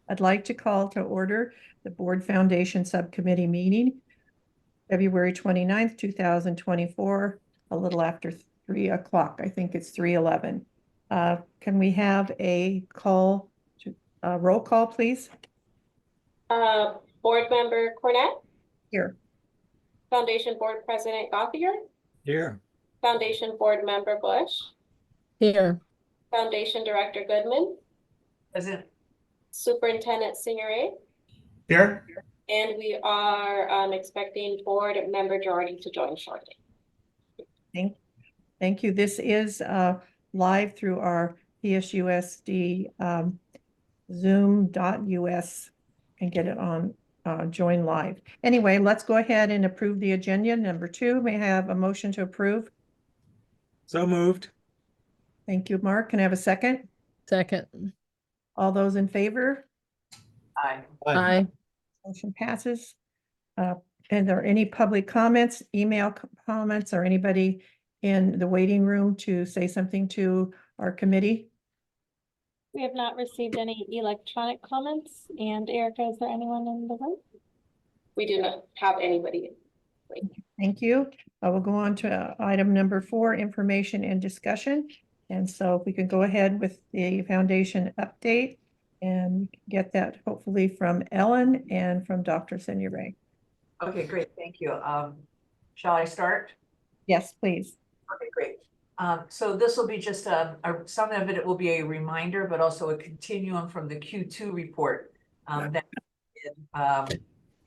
I'd like to call to order the Board Foundation Subcommittee meeting, February 29th, 2024, a little after 3 o'clock. I think it's 3:11. Can we have a roll call, please? Board Member Cornett? Here. Foundation Board President Gothier? Here. Foundation Board Member Bush? Here. Foundation Director Goodman? Present. Superintendent Signoret? Here. And we are expecting Board Member Jordy to join shortly. Thank you. This is live through our PSUSD zoom.us and get it on join live. Anyway, let's go ahead and approve the agenda. Number 2, may I have a motion to approve? So moved. Thank you, Mark. Can I have a second? Second. All those in favor? Aye. Aye. Motion passes. And there any public comments, email comments, or anybody in the waiting room to say something to our committee? We have not received any electronic comments. And Erica, is there anyone in the room? We do not have anybody. Thank you. I will go on to item number 4, information and discussion. And so if we could go ahead with the foundation update and get that hopefully from Ellen and from Dr. Signoret. Okay, great. Thank you. Shall I start? Yes, please. Okay, great. So this will be just some of it will be a reminder, but also a continuum from the Q2 report that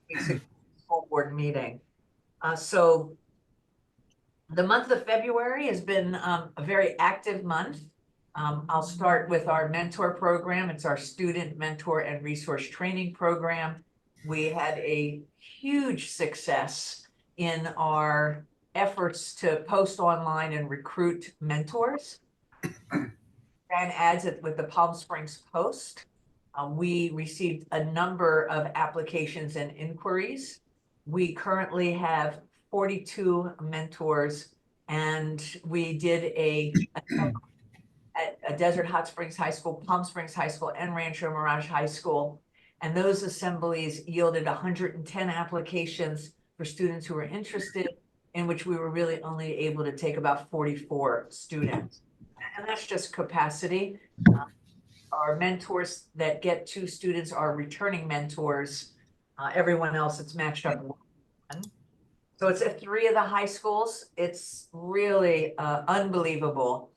basic school board meeting. So the month of February has been a very active month. I'll start with our mentor program. It's our student mentor and resource training program. We had a huge success in our efforts to post online and recruit mentors. Ran ads with the Palm Springs Post. We received a number of applications and inquiries. We currently have 42 mentors, and we did at Desert Hot Springs High School, Palm Springs High School, and Rancho Mirage High School. And those assemblies yielded 110 applications for students who were interested, in which we were really only able to take about 44 students. And that's just capacity. Our mentors that get 2 students are returning mentors. Everyone else, it's matched up. So it's at 3 of the high schools. It's really unbelievable.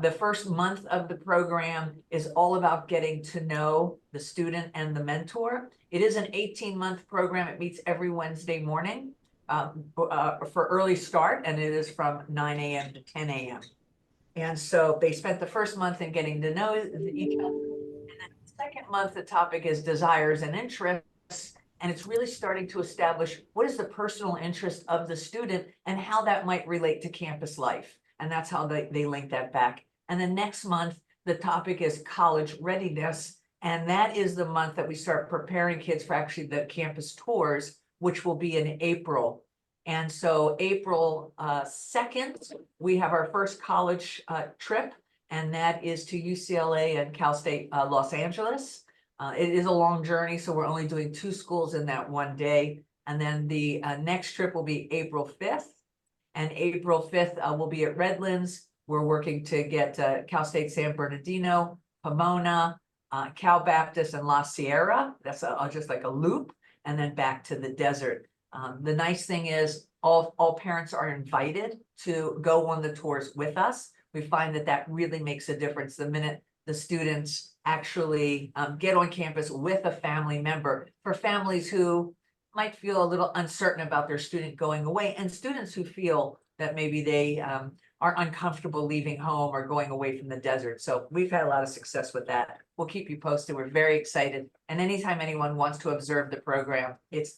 The first month of the program is all about getting to know the student and the mentor. It is an 18-month program. It meets every Wednesday morning for early start, and it is from 9 a.m. to 10 a.m. And so they spent the first month in getting to know each other. And then the second month, the topic is desires and interests. And it's really starting to establish what is the personal interest of the student and how that might relate to campus life. And that's how they link that back. And then next month, the topic is college readiness. And that is the month that we start preparing kids for actually the campus tours, which will be in April. And so April 2nd, we have our first college trip, and that is to UCLA and Cal State Los Angeles. It is a long journey, so we're only doing 2 schools in that one day. And then the next trip will be April 5th. And April 5th, we'll be at Redlands. We're working to get Cal State San Bernardino, Pomona, Cal Baptist, and La Sierra. That's just like a loop, and then back to the desert. The nice thing is all parents are invited to go on the tours with us. We find that really makes a difference the minute the students actually get on campus with a family member. For families who might feel a little uncertain about their student going away, and students who feel that maybe they are uncomfortable leaving home or going away from the desert. So we've had a lot of success with that. We'll keep you posted. We're very excited. And anytime anyone wants to observe the program, it's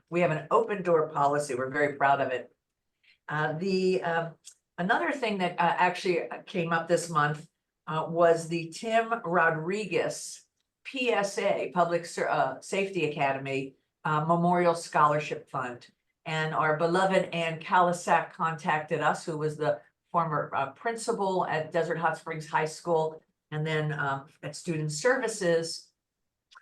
we have an open door policy. We're very proud of it. Another thing that actually came up this month was the Tim Rodriguez PSA, Public Safety Academy Memorial Scholarship Fund. And our beloved Ann Kalisak contacted us, who was the former principal at Desert Hot Springs High School, and then at Student Services.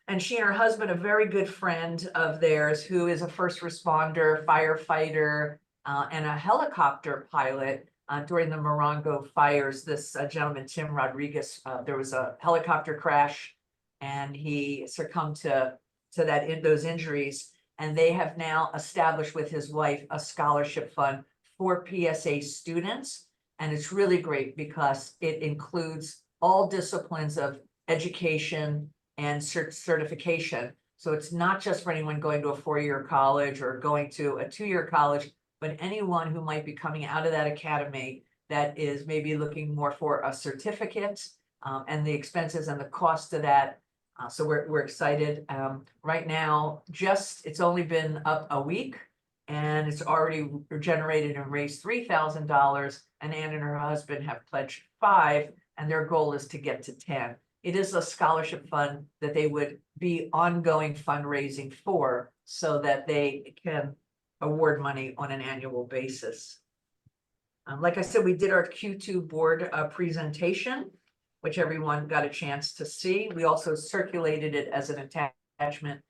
And she and her husband, a very good friend of theirs, who is a first responder, firefighter, and a helicopter pilot during the Morongo fires. This gentleman, Tim Rodriguez, there was a helicopter crash and he succumbed to those injuries. And they have now established with his wife a scholarship fund for PSA students. And it's really great because it includes all disciplines of education and certification. So it's not just for anyone going to a 4-year college or going to a 2-year college, but anyone who might be coming out of that academy that is maybe looking more for a certificate, and the expenses and the cost of that. So we're excited. Right now, it's only been up a week and it's already generated and raised $3,000, and Ann and her husband have pledged $5,000, and their goal is to get to 10. It is a scholarship fund that they would be ongoing fundraising for so that they can award money on an annual basis. Like I said, we did our Q2 board presentation, which everyone got a chance to see. We also circulated it as an attachment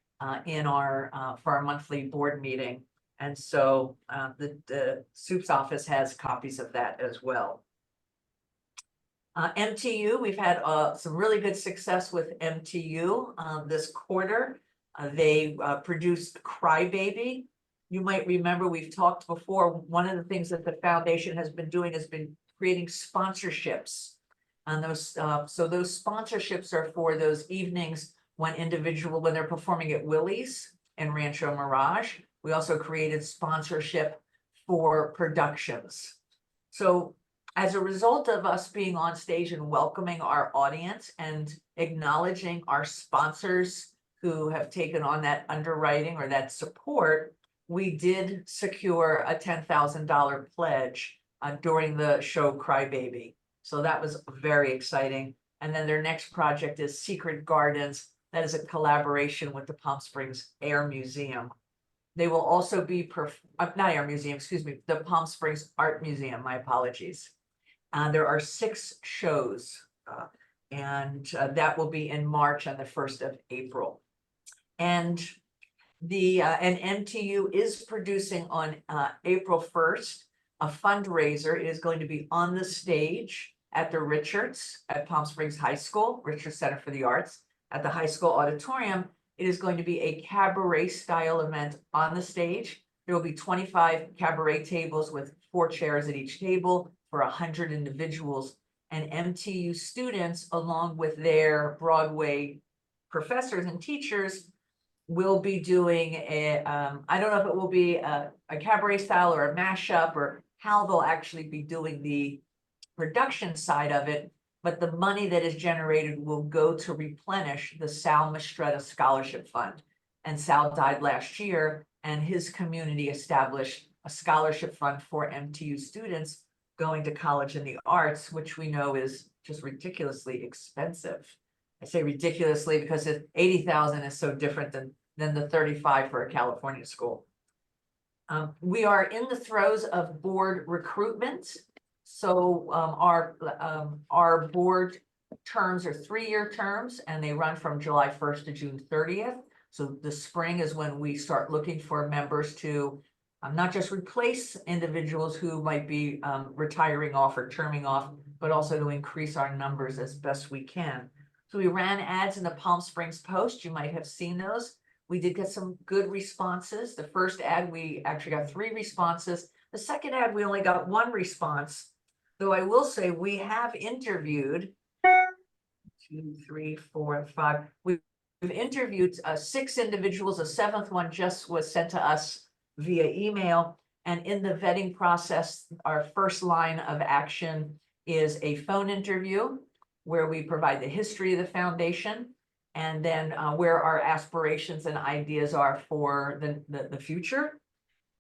in for our monthly board meeting. And so the SUP's office has copies of that as well. MTU, we've had some really good success with MTU this quarter. They produced Crybaby. You might remember we've talked before, one of the things that the foundation has been doing has been creating sponsorships. And those sponsorships are for those evenings when they're performing at Willie's and Rancho Mirage. We also created sponsorship for productions. So as a result of us being on stage and welcoming our audience and acknowledging our sponsors who have taken on that underwriting or that support, we did secure a $10,000 pledge during the show Crybaby. So that was very exciting. And then their next project is Secret Gardens. That is a collaboration with the Palm Springs Air Museum. They will also be, not Air Museum, excuse me, the Palm Springs Art Museum, my apologies. There are 6 shows, and that will be in March and the 1st of April. And MTU is producing on April 1st a fundraiser. It is going to be on the stage at the Richards at Palm Springs High School, Richards Center for the Arts, at the high school auditorium. It is going to be a cabaret style event on the stage. There will be 25 cabaret tables with 4 chairs at each table for 100 individuals, and MTU students, along with their Broadway professors and teachers, will be doing I don't know if it will be a cabaret style or a mashup or how they'll actually be doing the production side of it, but the money that is generated will go to replenish the Sal Mastretta Scholarship Fund. And Sal died last year, and his community established a scholarship fund for MTU students going to college in the arts, which we know is just ridiculously expensive. I say ridiculously because $80,000 is so different than the $35,000 for a California school. We are in the throes of board recruitment. So our board terms are 3-year terms, and they run from July 1st to June 30th. So the spring is when we start looking for members to not just replace individuals who might be retiring off or terming off, but also to increase our numbers as best we can. So we ran ads in the Palm Springs Post. You might have seen those. We did get some good responses. The first ad, we actually got 3 responses. The second ad, we only got 1 response. Though I will say we have interviewed 2, 3, 4, 5. We've interviewed 6 individuals. A 7th one just was sent to us via email. And in the vetting process, our first line of action is a phone interview where we provide the history of the foundation and then where our aspirations and ideas are for the future.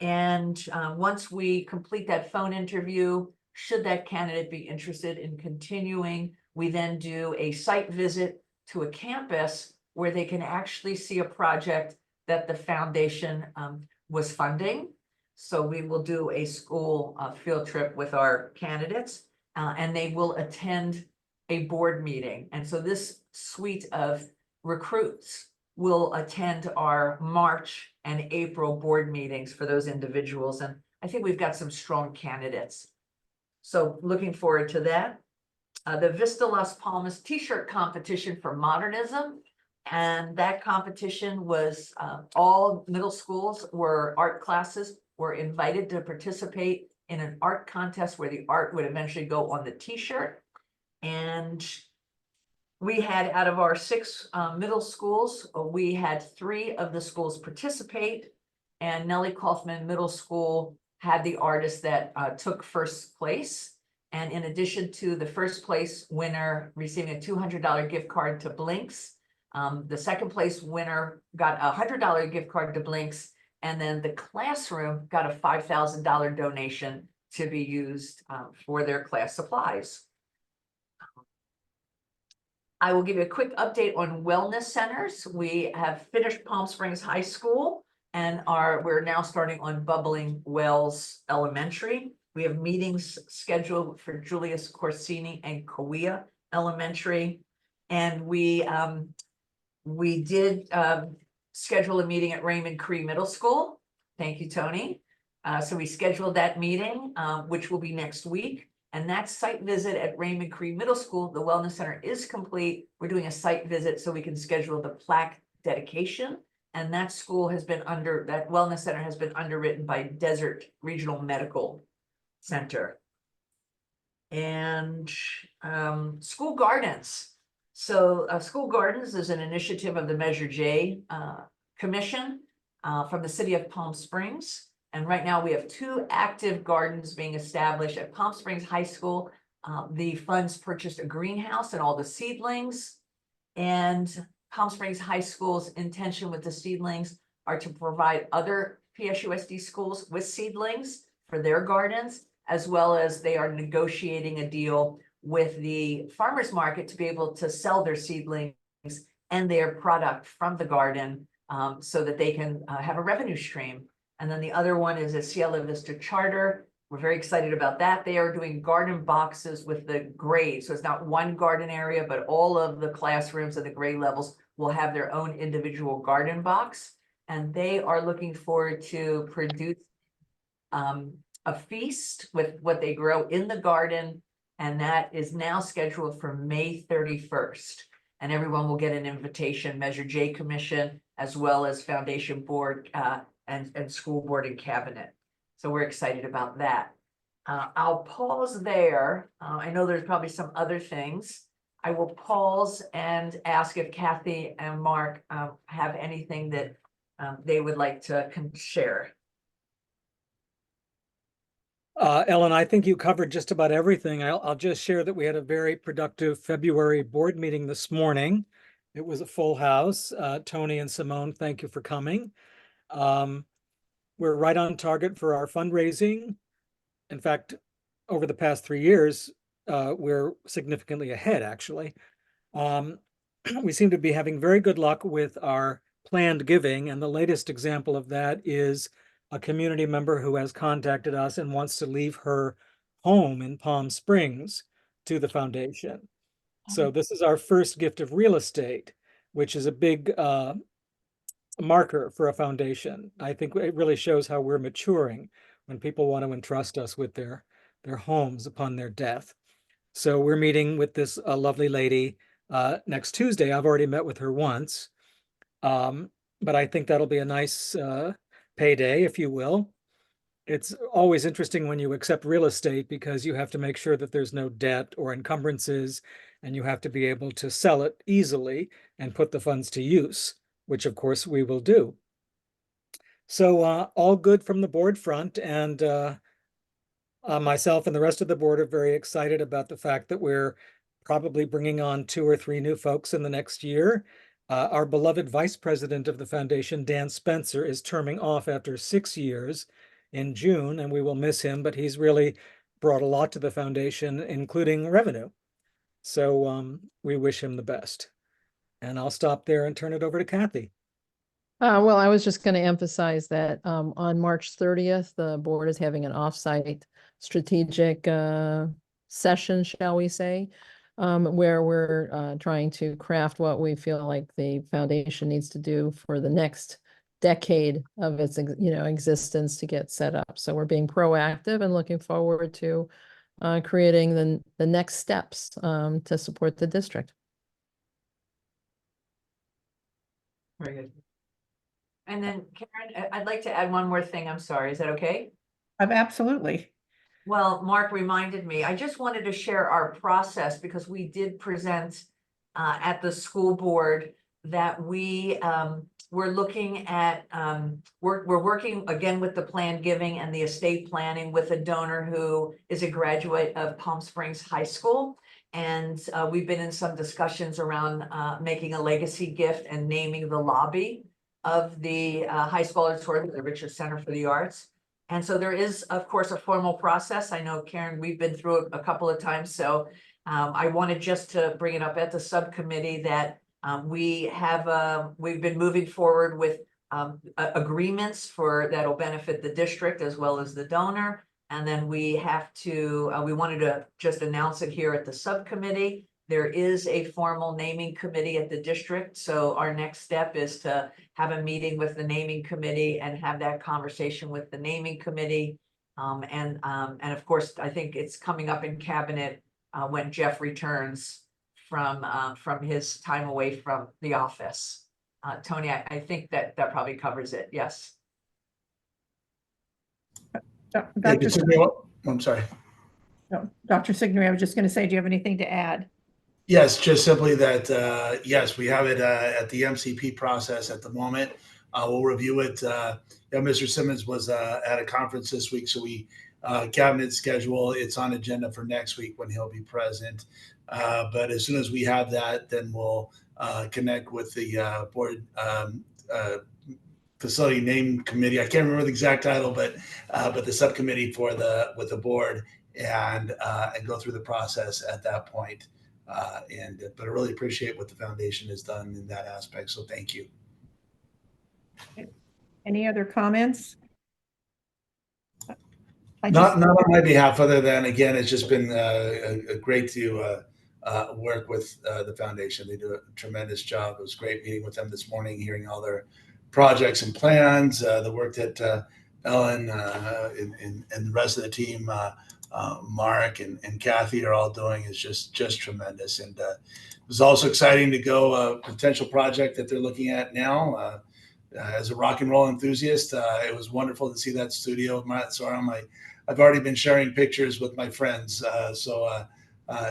And once we complete that phone interview, should that candidate be interested in continuing, we then do a site visit to a campus where they can actually see a project that the foundation was funding. So we will do a school field trip with our candidates, and they will attend a board meeting. And so this suite of recruits will attend our March and April board meetings for those individuals. And I think we've got some strong candidates. So looking forward to that. The Vista Las Palmas T-shirt competition for modernism. And that competition was all middle schools art classes were invited to participate in an art contest where the art would eventually go on the T-shirt. And we had, out of our 6 middle schools, we had 3 of the schools participate, and Nellie Kaufman Middle School had the artist that took first place. And in addition to the first place winner receiving a $200 gift card to Blinks, the second place winner got a $100 gift card to Blinks, and then the classroom got a $5,000 donation to be used for their class supplies. I will give you a quick update on wellness centers. We have finished Palm Springs High School and we're now starting on Bubbling Wells Elementary. We have meetings scheduled for Julius Corsini and Kauai Elementary. And we did schedule a meeting at Raymond Cree Middle School. Thank you, Tony. So we scheduled that meeting, which will be next week. And that site visit at Raymond Cree Middle School, the Wellness Center is complete. We're doing a site visit so we can schedule the plaque dedication. And that that Wellness Center has been underwritten by Desert Regional Medical Center. And school gardens. So School Gardens is an initiative of the Measure J Commission from the city of Palm Springs. And right now we have 2 active gardens being established at Palm Springs High School. The funds purchased a greenhouse and all the seedlings. And Palm Springs High School's intention with the seedlings are to provide other PSUSD schools with seedlings for their gardens, as well as they are negotiating a deal with the farmers market to be able to sell their seedlings and their product from the garden so that they can have a revenue stream. And then the other one is a Cielo Vista charter. We're very excited about that. They are doing garden boxes with the grade. So it's not one garden area, but all of the classrooms and the grade levels will have their own individual garden box. And they are looking forward to produce a feast with what they grow in the garden. And that is now scheduled for May 31st. And everyone will get an invitation, Measure J Commission, as well as Foundation Board and School Board and Cabinet. So we're excited about that. I'll pause there. I know there's probably some other things. I will pause and ask if Kathy and Mark have anything that they would like to share. Ellen, I think you covered just about everything. I'll just share that we had a very productive February board meeting this morning. It was a full house. Tony and Simone, thank you for coming. We're right on target for our fundraising. In fact, over the past 3 years, we're significantly ahead, actually. We seem to be having very good luck with our planned giving, and the latest example of that is a community member who has contacted us and wants to leave her home in Palm Springs to the foundation. So this is our first gift of real estate, which is a big marker for a foundation. I think it really shows how we're maturing when people want to entrust us with their homes upon their death. So we're meeting with this lovely lady next Tuesday. I've already met with her once, but I think that'll be a nice payday, if you will. It's always interesting when you accept real estate because you have to make sure that there's no debt or encumbrances, and you have to be able to sell it easily and put the funds to use, which of course we will do. So all good from the board front, and myself and the rest of the board are very excited about the fact that we're probably bringing on 2 or 3 new folks in the next year. Our beloved vice president of the foundation, Dan Spencer, is terming off after 6 years in June, and we will miss him, but he's really brought a lot to the foundation, including revenue. So we wish him the best. And I'll stop there and turn it over to Kathy. Well, I was just going to emphasize that on March 30th, the board is having an offsite strategic session, shall we say. where we're trying to craft what we feel like the foundation needs to do for the next decade of its existence to get set up. So we're being proactive and looking forward to creating the next steps to support the district. Very good. And then Karen, I'd like to add one more thing. I'm sorry. Is that okay? Absolutely. Well, Mark reminded me, I just wanted to share our process because we did present at the school board that we're looking at, we're working again with the plan giving and the estate planning with a donor who is a graduate of Palm Springs High School. And we've been in some discussions around making a legacy gift and naming the lobby of the high school auditorium, the Richard Center for the Arts. And so there is, of course, a formal process. I know, Karen, we've been through it a couple of times. So I wanted just to bring it up at the subcommittee that we've been moving forward with agreements that'll benefit the district as well as the donor. And then we wanted to just announce it here at the subcommittee. There is a formal naming committee at the district. So our next step is to have a meeting with the naming committee and have that conversation with the naming committee. And of course, I think it's coming up in cabinet when Jeff returns from his time away from the office. Tony, I think that probably covers it. Yes. Dr. I'm sorry. Dr. Signory, I was just going to say, do you have anything to add? Yes, just simply that, yes, we have it at the MCP process at the moment. We'll review it. Mr. Simmons was at a conference this week, so we cabinet schedule. It's on agenda for next week when he'll be present. But as soon as we have that, then we'll connect with the board facility name committee. I can't remember the exact title, but the subcommittee with the board and go through the process at that point. But I really appreciate what the foundation has done in that aspect. So thank you. Any other comments? Not on my behalf, other than, again, it's just been great to work with the foundation. They do a tremendous job. It was great meeting with them this morning, hearing all their projects and plans, the work that Ellen and the rest of the team, Mark and Kathy are all doing is just tremendous. And it was also exciting to go a potential project that they're looking at now. As a rock and roll enthusiast, it was wonderful to see that studio. I've already been sharing pictures with my friends, so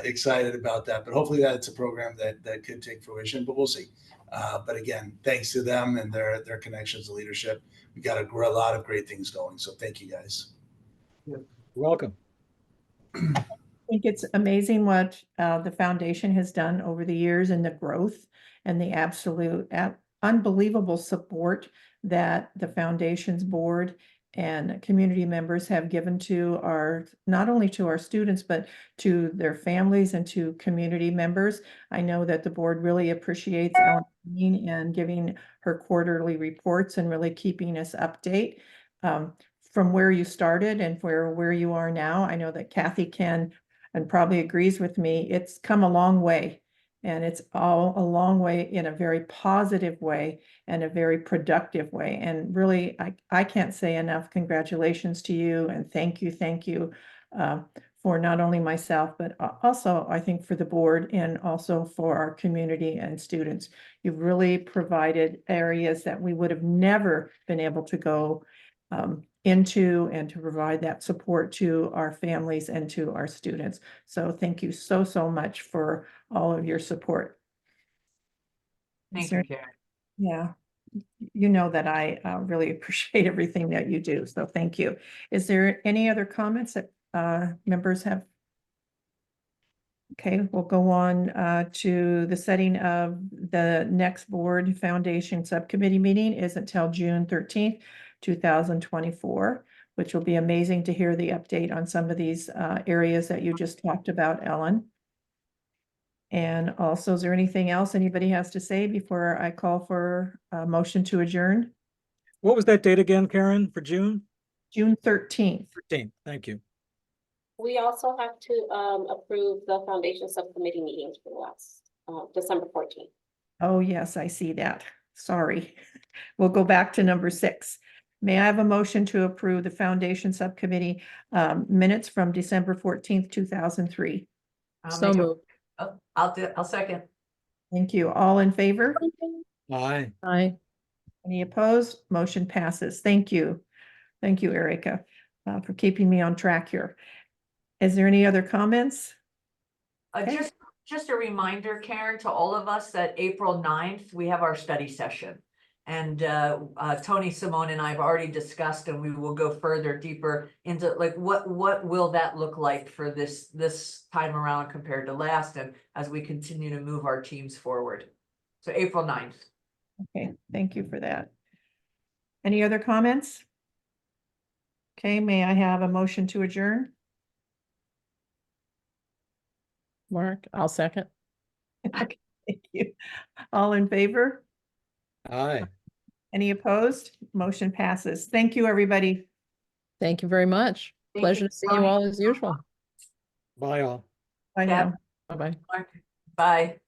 excited about that. But hopefully that's a program that could take fruition, but we'll see. But again, thanks to them and their connections and leadership, we got a lot of great things going. So thank you, guys. You're welcome. I think it's amazing what the foundation has done over the years and the growth and the absolute unbelievable support that the foundation's board and community members have given to not only to our students, but to their families and to community members. I know that the board really appreciates Ellen and giving her quarterly reports and really keeping us update. From where you started and where you are now, I know that Kathy can and probably agrees with me. It's come a long way, and it's all a long way in a very positive way and a very productive way. And really, I can't say enough congratulations to you and thank you for not only myself, but also I think for the board and also for our community and students. You've really provided areas that we would have never been able to go into and to provide that support to our families and to our students. So thank you so much for all of your support. Thank you, Karen. Yeah, you know that I really appreciate everything that you do. So thank you. Is there any other comments that members have? Okay, we'll go on to the setting of the next board foundation subcommittee meeting is until June 13th, 2024, which will be amazing to hear the update on some of these areas that you just talked about, Ellen. And also, is there anything else anybody has to say before I call for a motion to adjourn? What was that date again, Karen, for June? June 13th. 13th. Thank you. We also have to approve the foundation subcommittee meetings for the last December 14th. Oh, yes, I see that. Sorry. We'll go back to number 6. May I have a motion to approve the foundation subcommittee minutes from December 14th, 2003? So moved. I'll second. Thank you. All in favor? Aye. Aye. Any opposed? Motion passes. Thank you. Thank you, Erica, for keeping me on track here. Is there any other comments? Okay. Just a reminder, Karen, to all of us that April 9th, we have our study session. And Tony, Simone, and I have already discussed, and we will go further deeper into like what will that look like for this time around compared to last, and as we continue to move our teams forward. So April 9th. Okay, thank you for that. Any other comments? Okay, may I have a motion to adjourn? Mark, I'll second. Okay, thank you. All in favor? Aye. Any opposed? Motion passes. Thank you, everybody. Thank you very much. Thank Pleasure you, to see you Tony. all as usual. Bye all. Bye Yeah. now. Bye-bye. Bye.